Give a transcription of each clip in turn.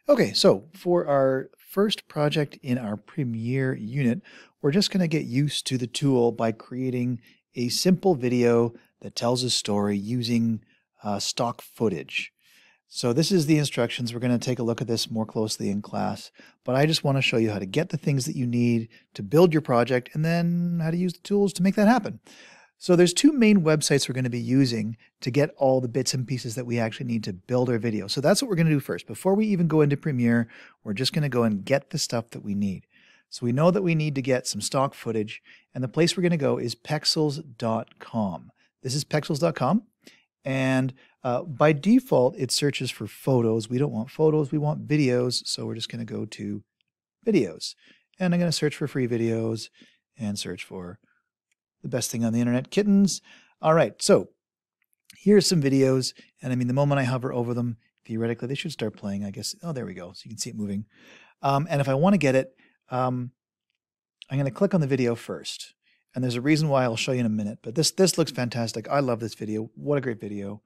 Okay, so for our first project in our Premiere unit, we're just going to get used to the tool by creating a simple video that tells a story using stock footage. So this is the instructions. We're going to take a look at this more closely in class, but I just want to show you how to get the things that you need to build your project and then how to use the tools to make that happen. So there's two main websites we're going to be using to get all the bits and pieces that we actually need to build our video. So that's what we're going to do first. Before we even go into Premiere, we're just going to go and get the stuff that we need. So we know that we need to get some stock footage, and the place we're going to go is Pexels.com. This is Pexels.com, and by default, it searches for photos. We don't want photos, we want videos, so we're just going to go to videos. And I'm going to search for free videos and search for the best thing on the internet, kittens. All right, so here's some videos, and I mean, the moment I hover over them, theoretically, they should start playing, I guess. Oh, there we go. So you can see it moving. And if I want to get it, I'm going to click on the video first. And there's a reason why I'll show you in a minute, but this looks fantastic. I love this video. What a great video.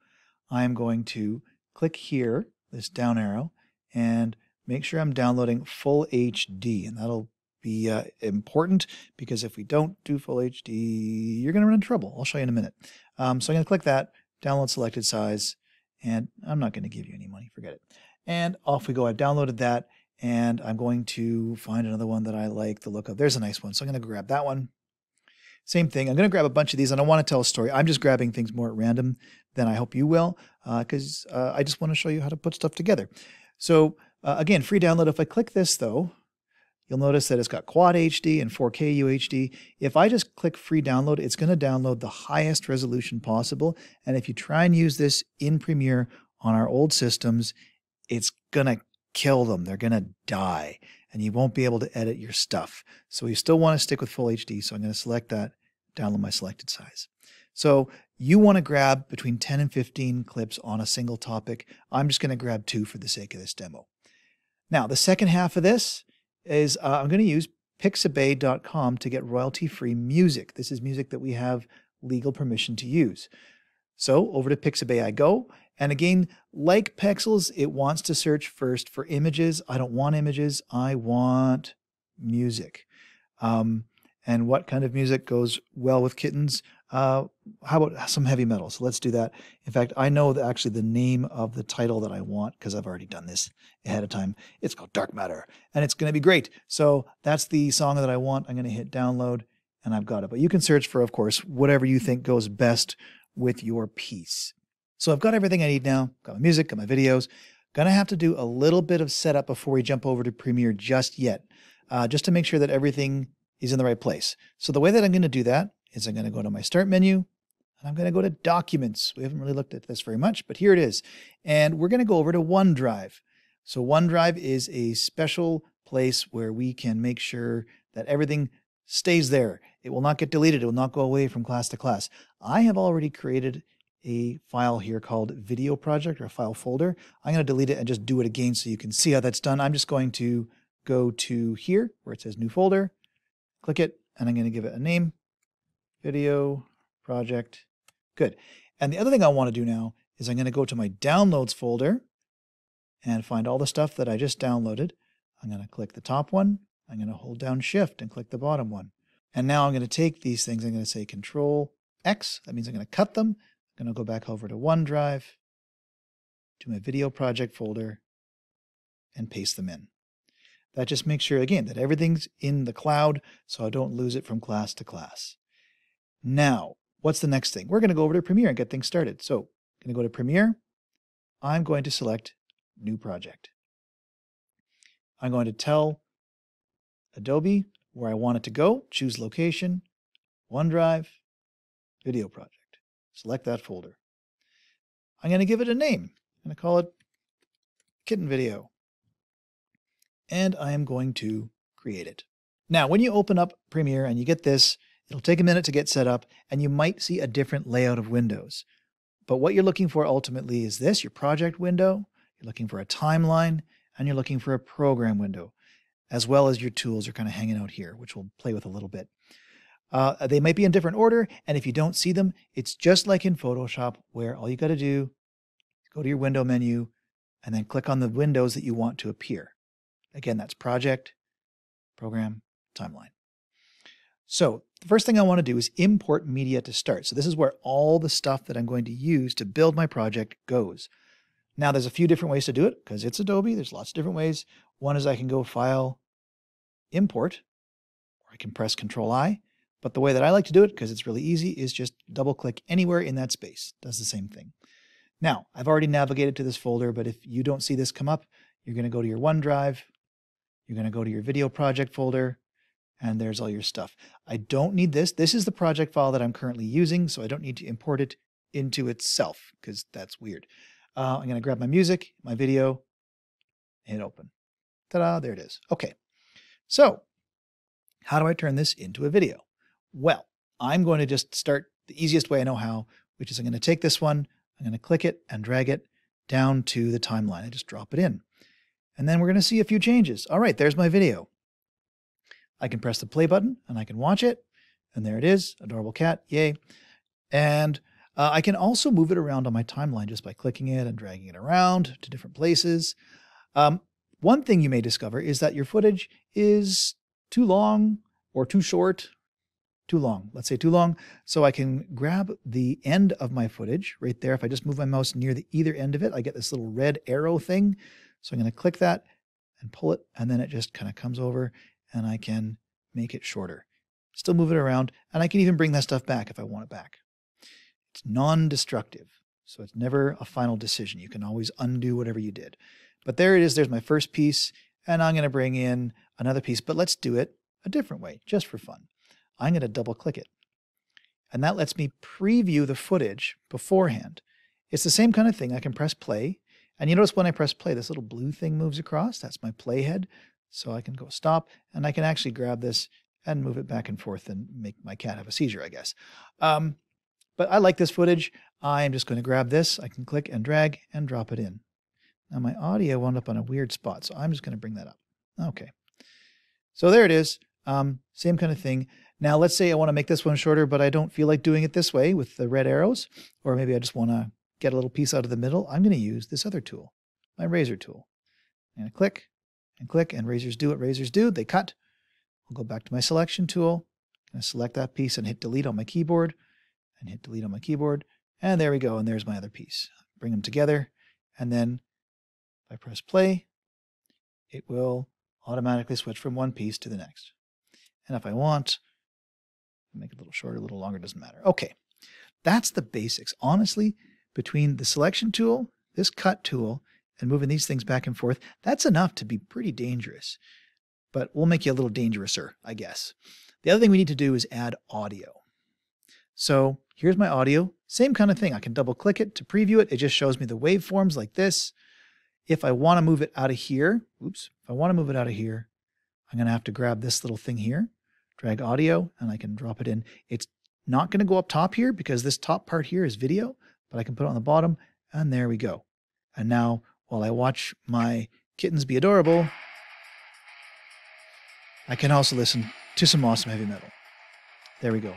I'm going to click here, this down arrow, and make sure I'm downloading full HD, and that'll be important, because if we don't do full HD, you're going to run into trouble. I'll show you in a minute. So I'm going to click that, download selected size, and I'm not going to give you any money, forget it. And off we go. I've downloaded that, and I'm going to find another one that I like the look of. There's a nice one, so I'm going to grab that one. Same thing. I'm going to grab a bunch of these. I don't want to tell a story. I'm just grabbing things more at random than I hope you will, because I just want to show you how to put stuff together. So again, free download. If I click this, though, you'll notice that it's got Quad HD and 4K UHD. If I just click free download, it's going to download the highest resolution possible. And if you try and use this in Premiere on our old systems, it's going to kill them. They're going to die, and you won't be able to edit your stuff. So we still want to stick with full HD. So I'm going to select that, download my selected size. So you want to grab between 10 and 15 clips on a single topic. I'm just going to grab 2 for the sake of this demo. Now, the second half of this is I'm going to use Pixabay.com to get royalty-free music. This is music that we have legal permission to use. So over to Pixabay I go. And again, like Pexels, it wants to search first for images. I don't want images. I want music. And what kind of music goes well with kittens? How about some heavy metal? So let's do that. In fact, I know actually the name of the title that I want, because I've already done this ahead of time. It's called Dark Matter, and it's going to be great. So that's the song that I want. I'm going to hit download, and I've got it. But you can search for, of course, whatever you think goes best with your piece. So I've got everything I need now. Got my music, got my videos. Gonna have to do a little bit of setup before we jump over to Premiere just yet, just to make sure that everything is in the right place. So the way that I'm going to do that is I'm going to go to my Start menu, and I'm going to go to Documents. We haven't really looked at this very much, but here it is. And we're going to go over to OneDrive. So OneDrive is a special place where we can make sure that everything stays there. It will not get deleted. It will not go away from class to class. I have already created a file here called Video Project, or a file folder. I'm going to delete it and just do it again so you can see how that's done. I'm just going to go to here where it says New Folder, click it, and I'm going to give it a name, Video Project. Good. And the other thing I want to do now is I'm going to go to my Downloads folder and find all the stuff that I just downloaded. I'm going to click the top one. I'm going to hold down Shift and click the bottom one. And now I'm going to take these things. I'm going to say Control X. That means I'm going to cut them. I'm going to go back over to OneDrive, to my Video Project folder, and paste them in. That just makes sure, again, that everything's in the cloud so I don't lose it from class to class. Now, what's the next thing? We're going to go over to Premiere and get things started. So I'm going to go to Premiere. I'm going to select New Project. I'm going to tell Adobe where I want it to go. Choose Location, OneDrive, Video Project. Select that folder. I'm going to give it a name. I'm going to call it Kitten Video. And I am going to create it. Now, when you open up Premiere and you get this, it'll take a minute to get set up, and you might see a different layout of windows. But what you're looking for ultimately is this, your project window, you're looking for a timeline, and you're looking for a program window, as well as your tools are kind of hanging out here, which we'll play with a little bit. They might be in different order, and if you don't see them, it's just like in Photoshop, where all you got to do is go to your window menu, and then click on the windows that you want to appear. Again, that's Project, Program, Timeline. So the first thing I want to do is import media to start. So this is where all the stuff that I'm going to use to build my project goes. Now there's a few different ways to do it because it's Adobe. There's lots of different ways. One is I can go File, Import, or I can press Control-I. But the way that I like to do it, because it's really easy, is just double click anywhere in that space. It does the same thing. Now, I've already navigated to this folder, but if you don't see this come up, you're going to go to your OneDrive, you're going to go to your video project folder, and there's all your stuff. I don't need this. This is the project file that I'm currently using, so I don't need to import it into itself, because that's weird. I'm going to grab my music, my video, and hit open. Ta-da, there it is. Okay, so how do I turn this into a video? Well, I'm going to just start the easiest way I know how, which is I'm going to take this one, I'm going to click it and drag it down to the timeline. I just drop it in. And then we're going to see a few changes. All right, there's my video. I can press the play button and I can watch it. And there it is, adorable cat, yay. And I can also move it around on my timeline just by clicking it and dragging it around to different places. One thing you may discover is that your footage is too long or too short. Too long, let's say too long. So I can grab the end of my footage right there. If I just move my mouse near the either end of it, I get this little red arrow thing. So I'm going to click that and pull it, and then it just kind of comes over and I can make it shorter. Still move it around, and I can even bring that stuff back if I want it back. It's non-destructive, so it's never a final decision. You can always undo whatever you did. But there it is, there's my first piece, and I'm going to bring in another piece, but let's do it a different way, just for fun. I'm going to double click it. And that lets me preview the footage beforehand. It's the same kind of thing. I can press play. And you notice when I press play, this little blue thing moves across. That's my playhead. So I can go stop, and I can actually grab this and move it back and forth and make my cat have a seizure, I guess. But I like this footage. I'm just going to grab this. I can click and drag and drop it in. Now my audio wound up on a weird spot, so I'm just going to bring that up. Okay. So there it is. Same kind of thing. Now let's say I want to make this one shorter, but I don't feel like doing it this way with the red arrows, or maybe I just want to get a little piece out of the middle. I'm going to use this other tool, my razor tool. I'm going to click and click, and razors do what razors do. They cut. I'll go back to my selection tool. I'm going to select that piece and hit delete on my keyboard, and hit delete on my keyboard. And there we go. And there's my other piece. Bring them together. And then if I press play, it will automatically switch from one piece to the next. And if I want, make it a little shorter, a little longer, doesn't matter. Okay, that's the basics. Honestly, between the selection tool, this cut tool, and moving these things back and forth, that's enough to be pretty dangerous. But we'll make you a little dangerouser, I guess. The other thing we need to do is add audio. So here's my audio. Same kind of thing. I can double click it to preview it. It just shows me the waveforms like this. If I want to move it out of here, if I want to move it out of here, I'm going to have to grab this little thing here, drag audio, and I can drop it in. It's not going to go up top here because this top part here is video, but I can put it on the bottom, and there we go. And now, while I watch my kittens be adorable, I can also listen to some awesome heavy metal. There we go.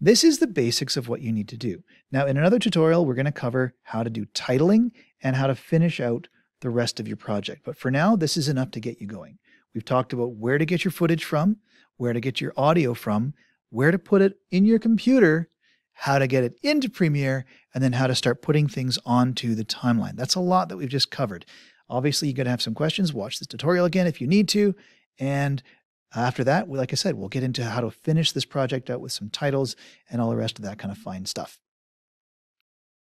This is the basics of what you need to do. Now, in another tutorial, we're going to cover how to do titling and how to finish out the rest of your project. But for now, this is enough to get you going. We've talked about where to get your footage from, where to get your audio from, where to put it in your computer, how to get it into Premiere, and then how to start putting things onto the timeline. That's a lot that we've just covered. Obviously, you're going to have some questions. Watch this tutorial again if you need to. And after that, like I said, we'll get into how to finish this project out with some titles and all the rest of that kind of fine stuff.